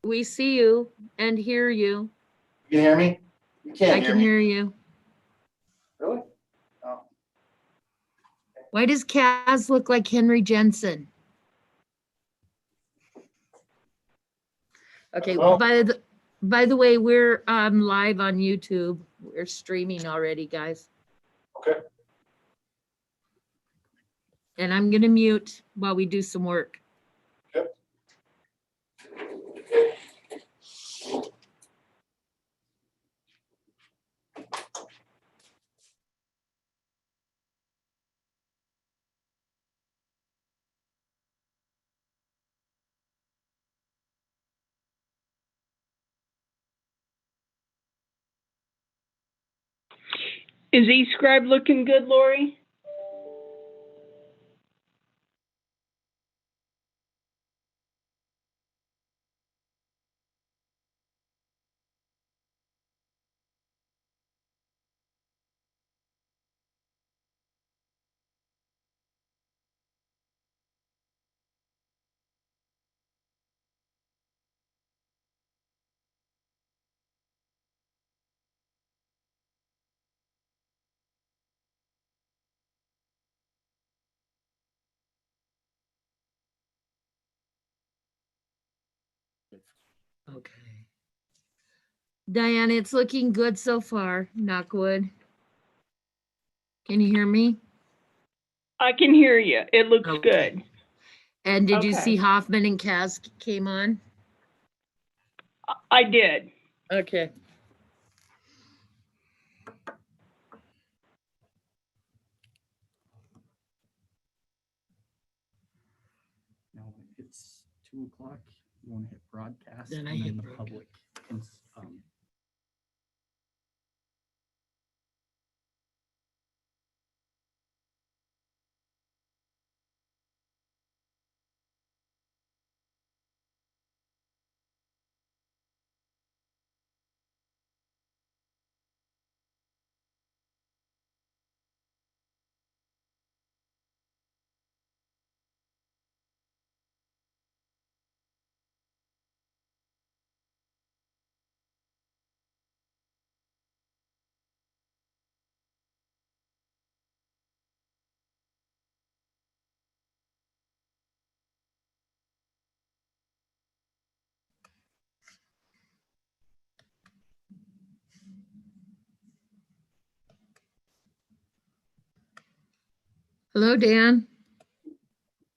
We see you and hear you. You can hear me? You can't I hear can me. hear you. Really? Oh. Why does Kaz look like Henry Jensen? Okay, Well, by the way, we're live on YouTube. We're streaming already, guys. okay. And I'm gonna mute while we do some work. Yep. Is eScribe looking good, Lori? Okay. Diane, it's looking good so far, knock wood. Can you hear me? I can hear you. It looks Okay. good. And did you Okay. see Hoffman and Kaz came on? I did. Okay. No, it's 2 o'clock. You want to hit broadcast, Then I and hit then the broadcast. public can. Hello, Dan.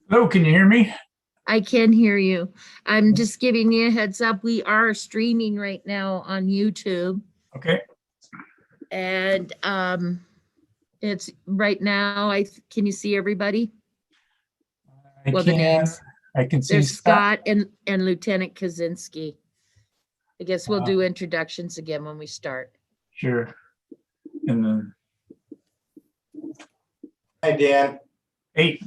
Hello, can you hear me? I can hear you. I'm just giving you a heads up. We are streaming right now on YouTube. Okay. And it's right now, can you see everybody? Well, the names. I can see There's Scott and Lieutenant Kaczynski. I guess we'll do introductions again when we start. Sure. And then, Hi, Dan. hey,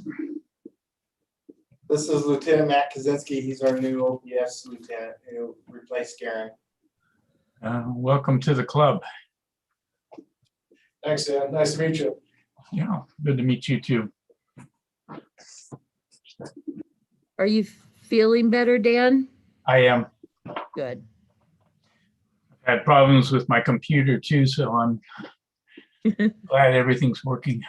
This is Lieutenant Matt Kaczynski. He's our new OPS lieutenant who replaced Garen. welcome to the club. Thanks, Dan. Nice to meet you. Yeah, good to meet you too. Are you feeling better, Dan? I am. Good. I've had problems with my computer too, so I'm glad everything's working.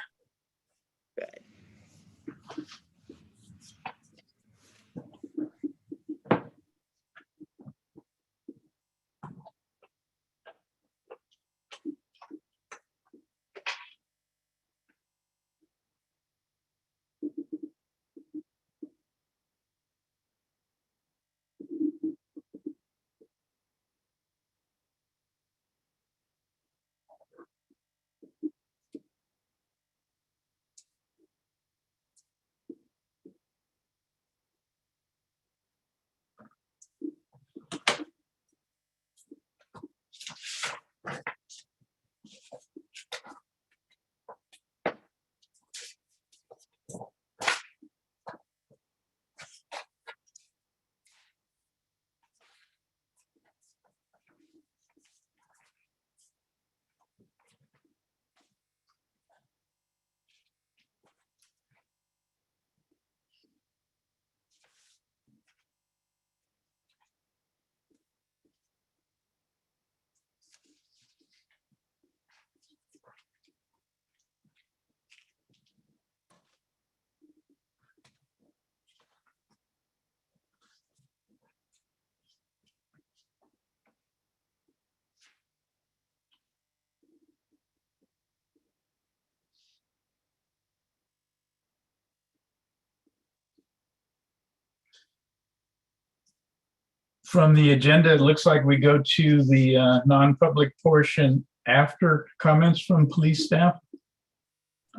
From the agenda, it looks like we go to the non-public portion after comments from police staff.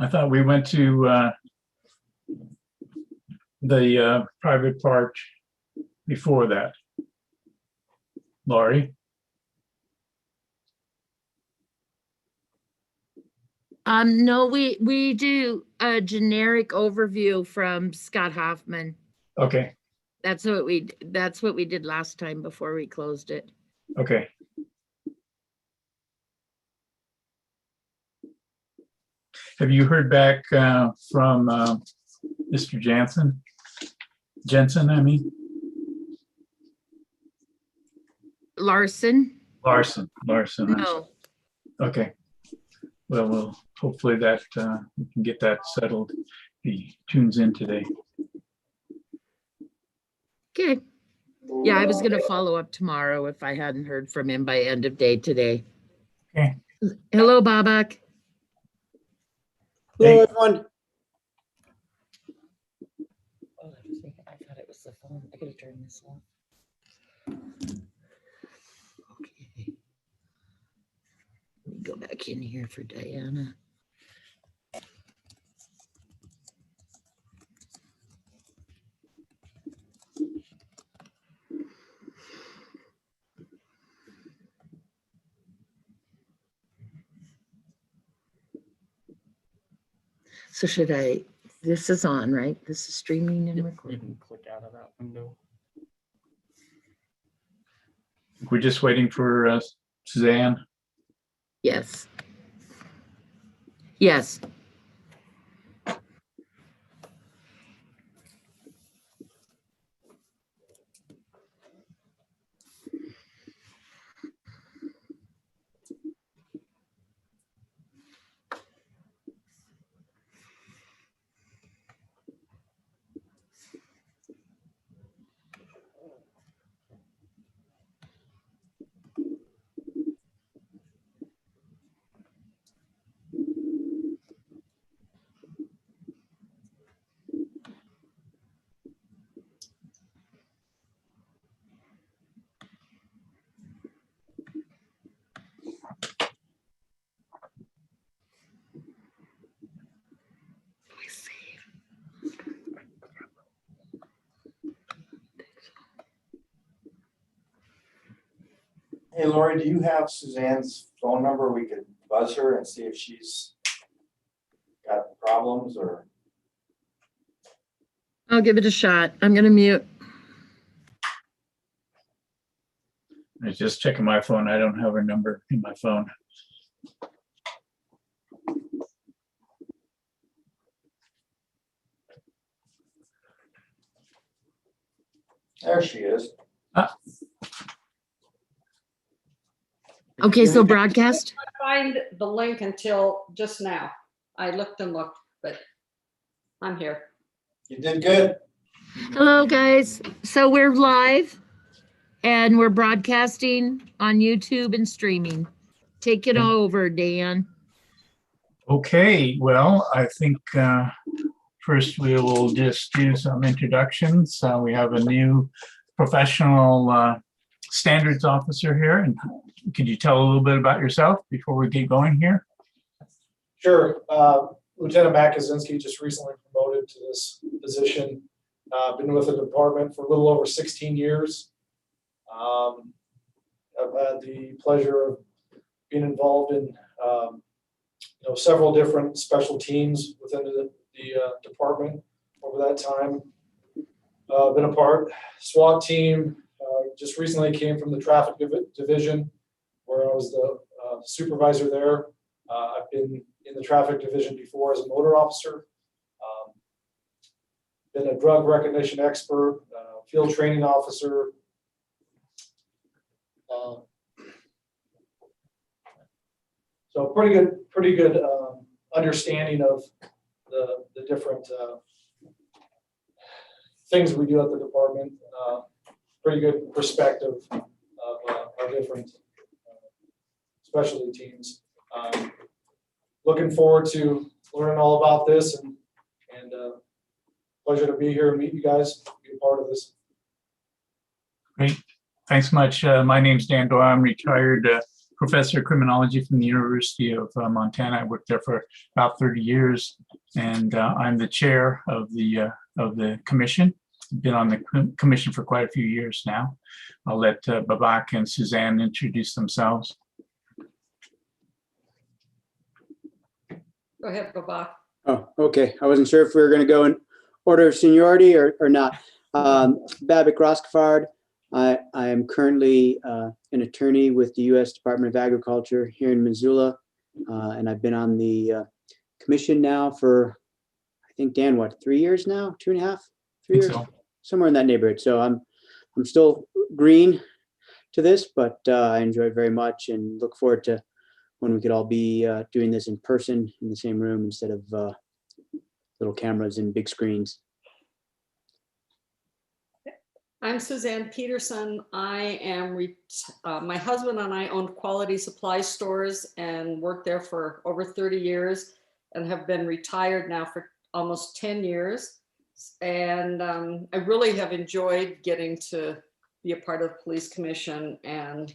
I thought we went to the private part before that. Laurie? No, we do a generic overview from Scott Hoffman. Okay, That's what we did last time before we closed it. okay. Have you heard back from Mr. Jensen, I mean? Larson? Larson. No. Okay. Well, we'll hopefully that we can get that settled. He tunes in today. Okay. Yeah, I was gonna follow up tomorrow if I hadn't heard from him by end of day today. Okay. Hello, Babak. Hey. Hello, everyone. Oh, I thought it was the phone. I gotta turn this off. Okay. Let me go back in here for Diana. So should I, this is on, right? This is streaming and You recording. can click out of that window. We're just waiting for Suzanne. Yes. Yes. Hey, Lori, do you have Suzanne's phone number? We could buzz her and see if she's got problems or. I'll give it a shot. I'm gonna mute. I was just checking my phone. I don't have her number in my phone. There she is. Okay, so broadcast. Find the link until just now. I looked and looked, but I'm here. You did good. Hello, guys. So we're live and we're broadcasting on YouTube and streaming. Take it over, Dan. Okay, well, I think first we will just do some introductions. We have a new professional standards officer here. And could you tell a little bit about yourself before we get going here? Sure. Lieutenant Matt Kaczynski just recently promoted to this position. Been with the department for a little over 16 years. I've had the pleasure of being involved in several different special teams within the department over that time. Been a part SWAT team. Just recently came from the traffic division, where I was the supervisor there. I've been in the traffic division before as a motor officer. Been a drug recognition expert, field training officer. So pretty good understanding of the different things we do at the department. Pretty good perspective of our different specialty teams. Looking forward to learning all about this and pleasure to be here and meet you guys, be a part of this. Great. Thanks much. My name's Dan Doyle. I'm retired professor of criminology from the University of Montana. I worked there for about 30 years, and I'm the chair of the commission. Been on the commission for quite a few years now. I'll let Babak and Suzanne introduce themselves. Go ahead, Babak. Oh, okay. I wasn't sure if we were going to go in order of seniority or not. Babak Roskafard. I am currently an attorney with the U.S. Department of Agriculture here in Missoula, and I've been on the commission now for, I think, Dan, what, 3 years now? 2.5, 3 years, So, somewhere in that neighborhood. So I'm still green to this, but I enjoy it very much and look forward to when we could all be doing this in person in the same room instead of little cameras and big screens. I'm Suzanne Peterson. I am, my husband and I owned quality supply stores and worked there for over 30 years and have been retired now for almost 10 years. And I really have enjoyed getting to be a part of the police commission and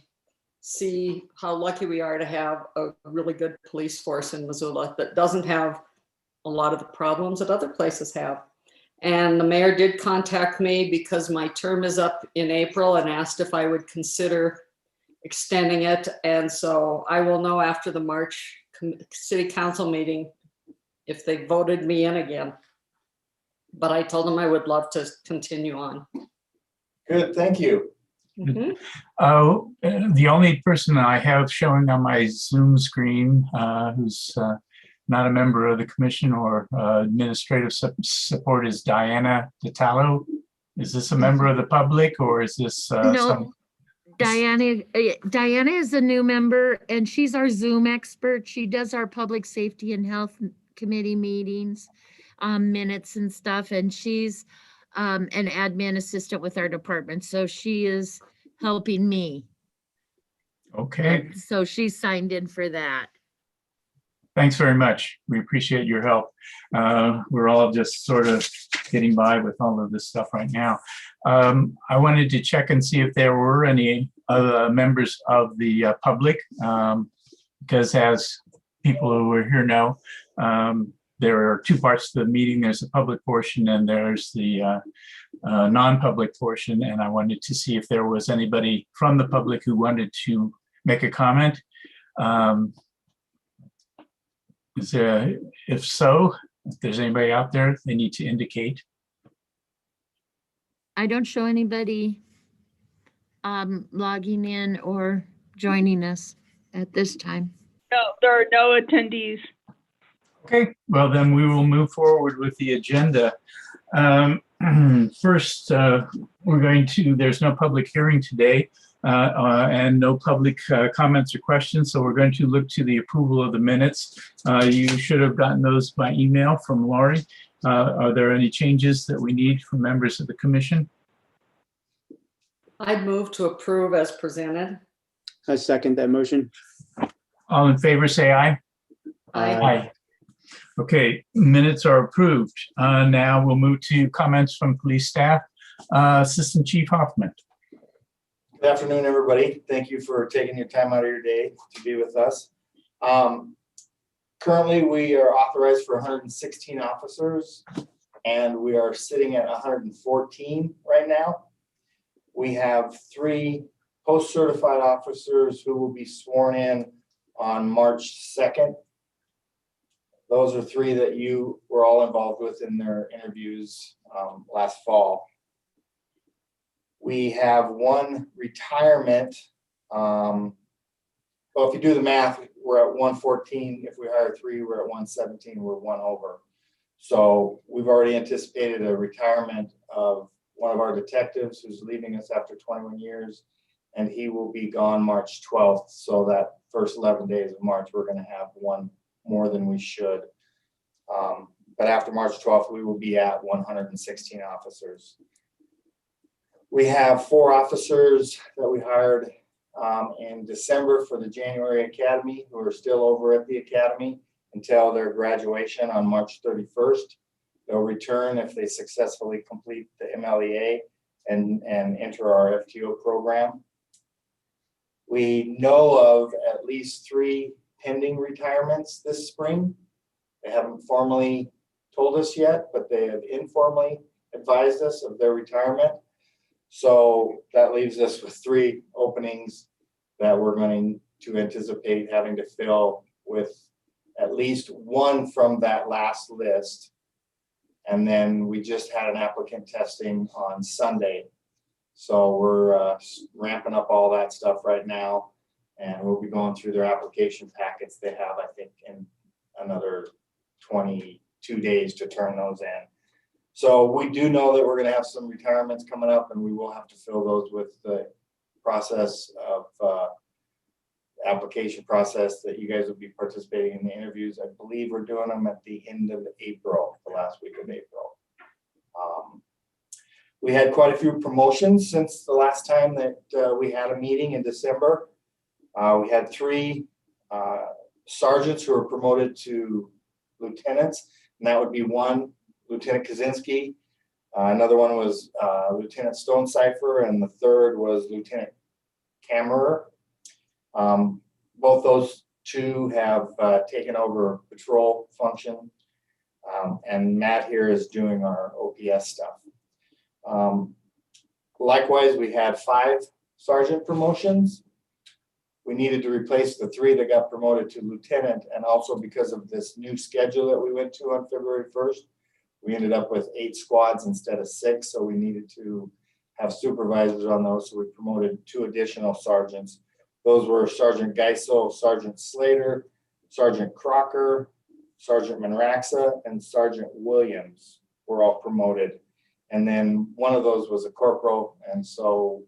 see how lucky we are to have a really good police force in Missoula that doesn't have a lot of the problems that other places have. And the mayor did contact me because my term is up in April and asked if I would consider extending it. And so I will know after the March city council meeting if they voted me in again. But I told them I would love to continue on. Good, thank you. Mhm. the only person I have showing on my Zoom screen who's not a member of the commission or administrative support is Diana DiTallo. Is this a member of the public or is this No, Diana is a new member and she's our Zoom expert. She does our public safety and health committee meetings, minutes and stuff. And she's an admin assistant with our department. So she is helping me. Okay, And so she signed in for that. thanks very much. We appreciate your help. We're all just sort of getting by with all of this stuff right now. I wanted to check and see if there were any other members of the public, because as people who are here know, there are two parts to the meeting. There's the public portion and there's the non-public portion. And I wanted to see if there was anybody from the public who wanted to make a comment. Is there, if so, if there's anybody out there, they need to indicate. I don't show anybody logging in or joining us at this time. No, there are no attendees. Okay, well then we will move forward with the agenda. First, we're going to, there's no public hearing today and no public comments or questions. So we're going to look to the approval of the minutes. You should have gotten those by email from Laurie. Are there any changes that we need from members of the commission? I'd move to approve as presented. I second that motion. All in favor, say aye. Aye. Okay, minutes are approved. Now we'll move to comments from police staff. Assistant Chief Hoffman. Good afternoon, everybody. Thank you for taking your time out of your day to be with us. Currently, we are authorized for 116 officers, and we are sitting at 114 right now. We have 3 post-certified officers who will be sworn in on March 2nd. Those are 3 that you were all involved with in their interviews last fall. We have 1 retirement. Well, if you do the math, we're at 114. If we hire 3, we're at 117. We're 1 over. So we've already anticipated a retirement of one of our detectives who's leaving us after 21 years, and he will be gone March 12th. So that first 11 days of March, we're going to have 1 more than we should. But after March 12th, we will be at 116 officers. We have 4 officers that we hired in December for the January Academy who are still over at the Academy until their graduation on March 31st. They'll return if they successfully complete the MLEA and enter our FTO program. We know of at least 3 pending retirements this spring. They haven't formally told us yet, but they have informally advised us of their retirement. So that leaves us with 3 openings that we're going to anticipate having to fill, with at least 1 from that last list. And then we just had an applicant testing on Sunday. So we're ramping up all that stuff right now, and we'll be going through their application packets. They have, I think, in another 22 days to turn those in. So we do know that we're going to have some retirements coming up, and we will have to fill those with the process of application process that you guys will be participating in the interviews. I believe we're doing them at the end of April, the last week of April. We had quite a few promotions since the last time that we had a meeting in December. We had 3 sergeants who were promoted to lieutenants, and that would be 1 Lieutenant Kaczynski. Another one was Lieutenant Stonecipher, and the third was Lieutenant Kammerer. Both those 2 have taken over patrol function, and Matt here is doing our OPS stuff. Likewise, we had 5 sergeant promotions. We needed to replace the 3 that got promoted to lieutenant, and also because of this new schedule that we went to on February 1st, we ended up with 8 squads instead of 6, so we needed to have supervisors on those, so we promoted 2 additional sergeants. Those were Sergeant Geisel, Sergeant Slater, Sergeant Crocker, Sergeant Manraxa, and Sergeant Williams were all promoted. And then one of those was a corporal, and so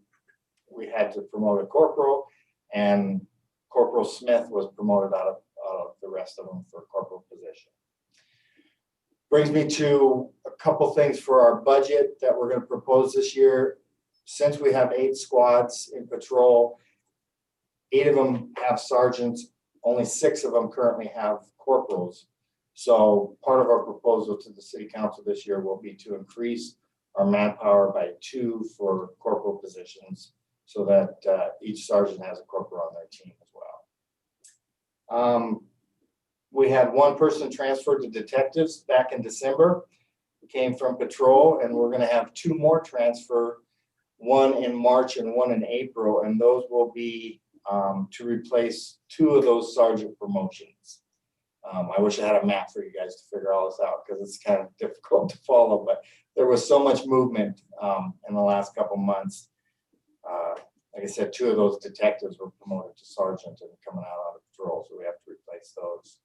we had to promote a corporal, and Corporal Smith was promoted out of the rest of them for a corporal position. Brings me to a couple things for our budget that we're going to propose this year. Since we have 8 squads in patrol, 8 of them have sergeants, only 6 of them currently have corporals. So part of our proposal to the city council this year will be to increase our manpower by 2 for corporal positions, so that each sergeant has a corporal on their team as well. We had 1 person transferred to detectives back in December. He came from patrol, and we're going to have 2 more transfer, 1 in March and 1 in April, and those will be to replace 2 of those sergeant promotions. I wish I had a map for you guys to figure all this out, because it's kind of difficult to follow, but there was so much movement in the last couple months. Like I said, 2 of those detectives were promoted to sergeant and coming out of patrol, so we have to replace those.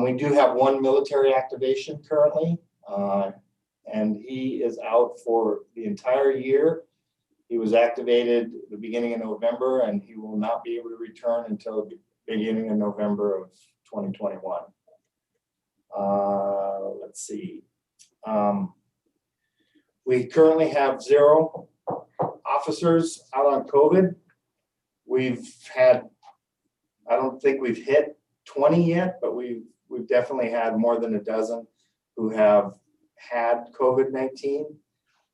We do have 1 military activation currently, and he is out for the entire year. He was activated at the beginning of November, and he will not be able to return until the beginning of November of 2021. Let's see. We currently have 0 officers out on COVID. We've had, I don't think we've hit 20 yet, but we've definitely had more than a dozen who have had COVID-19.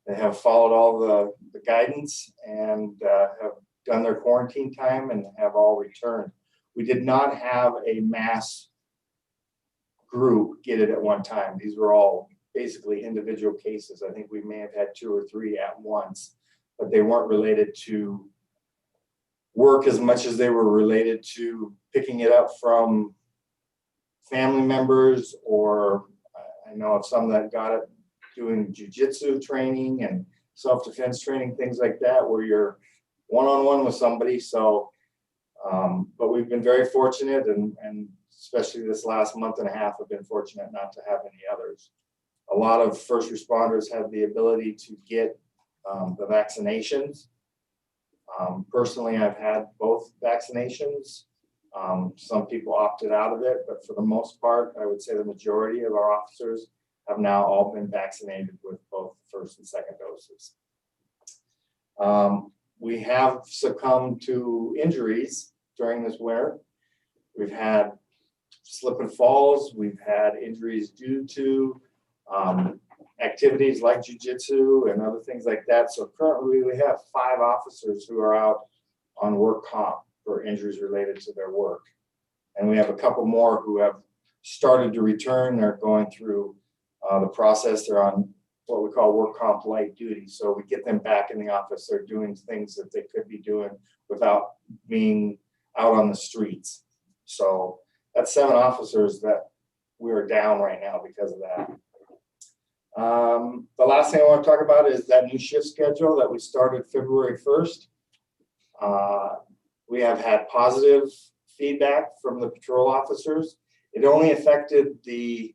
They have followed all the guidance and have done their quarantine time and have all returned. We did not have a mass group get it at one time. These were all basically individual cases. I think we may have had 2 or 3 at once, but they weren't related to work as much as they were related to picking it up from family members, or I know of some that got it doing jujitsu training and self-defense training, things like that, where you're one-on-one with somebody. So, but we've been very fortunate, and especially this last month and a half, have been fortunate not to have any others. A lot of first responders have the ability to get the vaccinations. Personally, I've had both vaccinations. Some people opted out of it, but for the most part, I would say the majority of our officers have now all been vaccinated with both the first and second doses. We have succumbed to injuries during this winter. We've had slip and falls. We've had injuries due to activities like jujitsu and other things like that. So currently we have 5 officers who are out on work comp for injuries related to their work. And we have a couple more who have started to return. They're going through the process. They're on what we call work comp light duty. So we get them back in the office. They're doing things that they could be doing without being out on the streets. So that's 7 officers that we are down right now because of that. The last thing I want to talk about is that new shift schedule that we started February 1st. We have had positive feedback from the patrol officers. It only affected the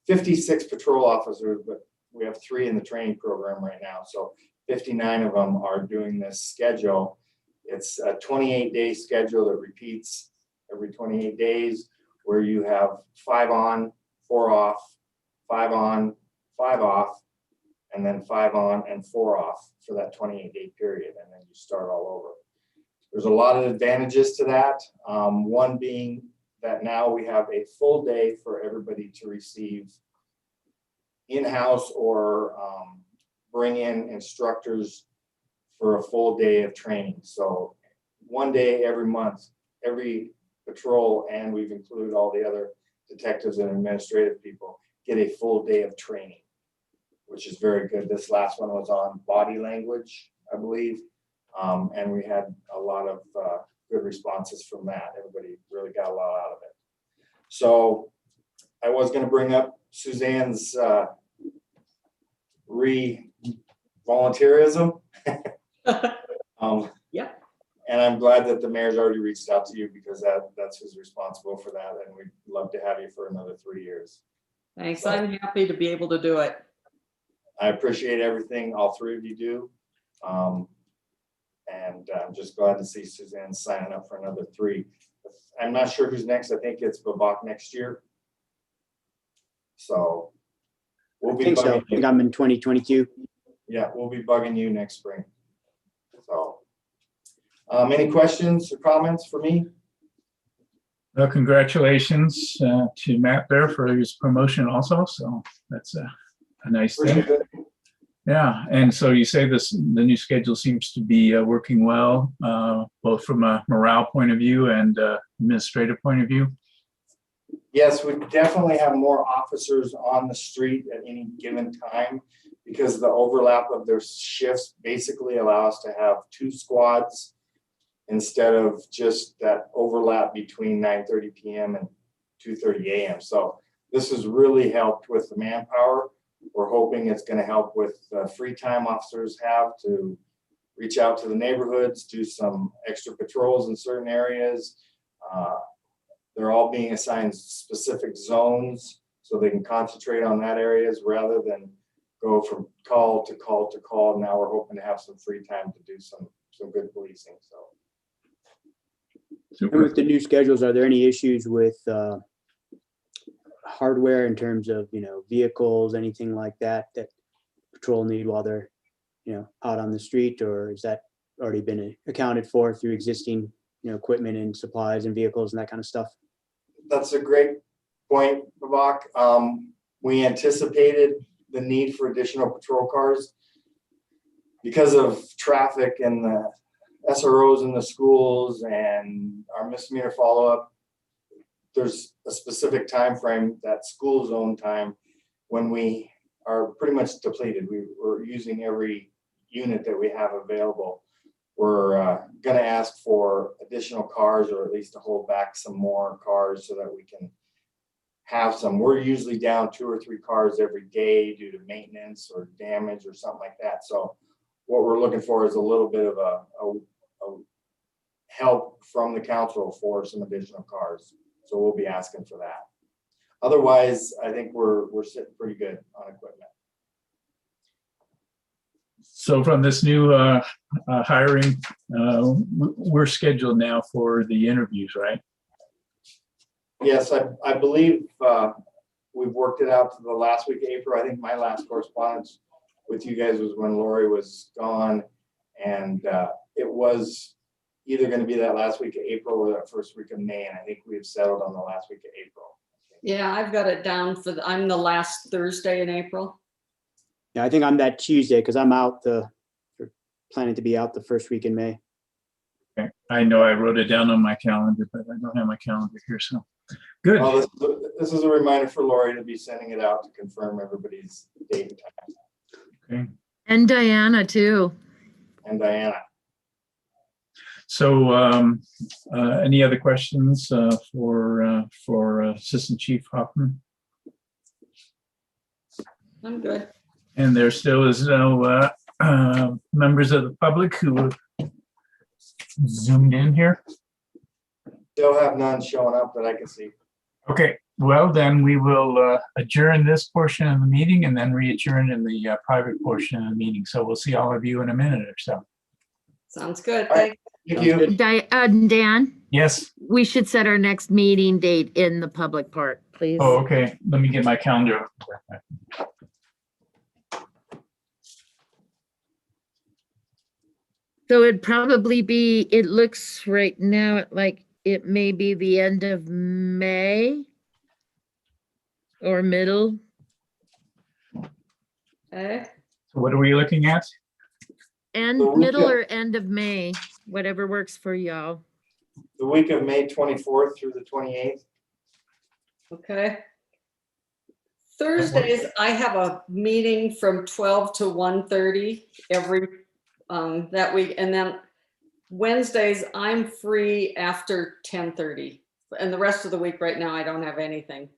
56 patrol officers, but we have 3 in the training program right now. So 59 of them are doing this schedule. It's a 28-day schedule that repeats every 28 days, where you have 5 on, 4 off, 5 on, 5 off, and then 5 on and 4 off for that 28-day period, and then you start all over. There's a lot of advantages to that. One being that now we have a full day for everybody to receive in-house or bring in instructors for a full day of training. So 1 day every month, every patrol, and we've included all the other detectives and administrative people, get a full day of training, which is very good. This last one was on body language, I believe. And we had a lot of good responses from that. Everybody really got a lot out of it. So I was going to bring up Suzanne's volunteerism. Yeah. And I'm glad that the mayor's already reached out to you, because that's who's responsible for that. And we'd love to have you for another 3 years. Thanks. I'm happy to be able to do it. I appreciate everything all 3 of you do. And I'm just glad to see Suzanne signing up for another 3. I'm not sure who's next. I think it's Babak next year. So we'll I be think so. I bugging think you. I'm in 2022. Yeah, we'll be bugging you next spring. So any questions or comments for me? Well, congratulations to Matt there for his promotion also. So that's a nice thing. Appreciate it. Yeah, and so you say the new schedule seems to be working well, both from a morale point of view and administrative point of view. Yes, we definitely have more officers on the street at any given time, because the overlap of their shifts basically allow us to have 2 squads instead of just that overlap between 9:30 p.m. and 2:30 a.m. So this has really helped with the manpower. We're hoping it's going to help with free time officers have to reach out to the neighborhoods, do some extra patrols in certain areas. They're all being assigned specific zones so they can concentrate on that areas rather than go from call to call to call. Now we're hoping to have some free time to do some good policing. So. And Super. with the new schedules, are there any issues with hardware in terms of, vehicles, anything like that patrol need while they're, out on the street, or is that already been accounted for through existing, equipment and supplies and vehicles and that kind of stuff? That's a great point, Babak. We anticipated the need for additional patrol cars because of traffic and the SROs in the schools and our misdemeanor follow-up. There's a specific time frame, that school zone time, when we are pretty much depleted. We're using every unit that we have available. We're going to ask for additional cars, or at least to hold back some more cars so that we can have some. We're usually down 2 or 3 cars every day due to maintenance or damage or something like that. So what we're looking for is a little bit of a help from the council for some additional cars. So we'll be asking for that. Otherwise, I think we're sitting pretty good on equipment. So from this new hiring, we're scheduled now for the interviews, right? Yes, I believe we've worked it out to the last week of April. I think my last correspondence with you guys was when Lori was gone, and it was either going to be that last week of April or that first week of May, and I think we've settled on the last week of April. Yeah, I've got it down I'm the last Thursday in April. Yeah, I think I'm that Tuesday because I'm out planning to be out the first week in May. Okay. I know I wrote it down on my calendar, but I don't have my calendar here, so. Good. Well, this is a reminder for Lori to be sending it out to confirm everybody's date and time, Okay. And Diana too. and Diana. So any other questions for Assistant Chief Hoffman? I'm good. And there still is no members of the public who have zoomed in here? Still have none showing up that I can see. Okay, well, then we will adjourn this portion of the meeting and then re-adjourn in the private portion of the meeting. So we'll see all of you in a minute or so. Sounds good. All right. Thank Thank you. Dan, Yes. we should set our next meeting date in the public part, please. Oh, okay. Let me get my calendar. So it'd probably be, it looks right now like it may be the end of May or middle. Okay. So what are we looking at? And The week middle of- or end of May, whatever works for y'all. The week of May 24th through the 28th. Okay. Thursdays, I have a meeting from 12 to 1:30 every, that week. And then Wednesdays, I'm free after 10:30. And the rest of the week right now, I don't have anything.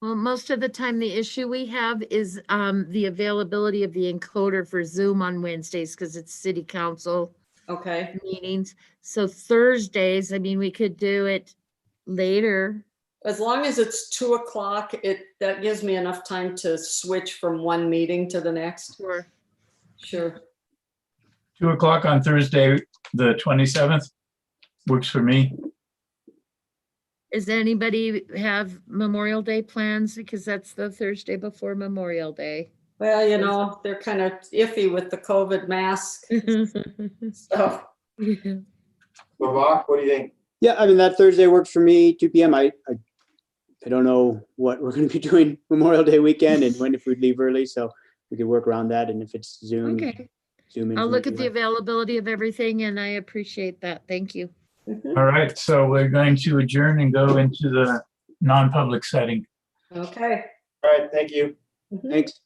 Well, most of the time, the issue we have is the availability of the encoder for Zoom on Wednesdays because it's city council Okay. meetings. So Thursdays, I mean, we could do it later. As long as it's 2:00, that gives me enough time to switch from one meeting to the next. Or Sure. 2:00 on Thursday, the 27th. Works for me. does anybody have Memorial Day plans? Because that's the Thursday before Memorial Day. Well, you know, they're kind of iffy with the COVID mask stuff. Yeah. Babak, what do you think? Yeah, I mean, that Thursday works for me, 2 p.m. I don't know what we're going to be doing Memorial Day weekend and when if we'd leave early, so we could work around that. And if it's Zoom, Okay, Zoom in. I'll from look at the anywhere. availability of everything and I appreciate that. Thank you. All right, so we're going to adjourn and go into the non-public setting. Okay. All right, thank you. Mhm. Thanks.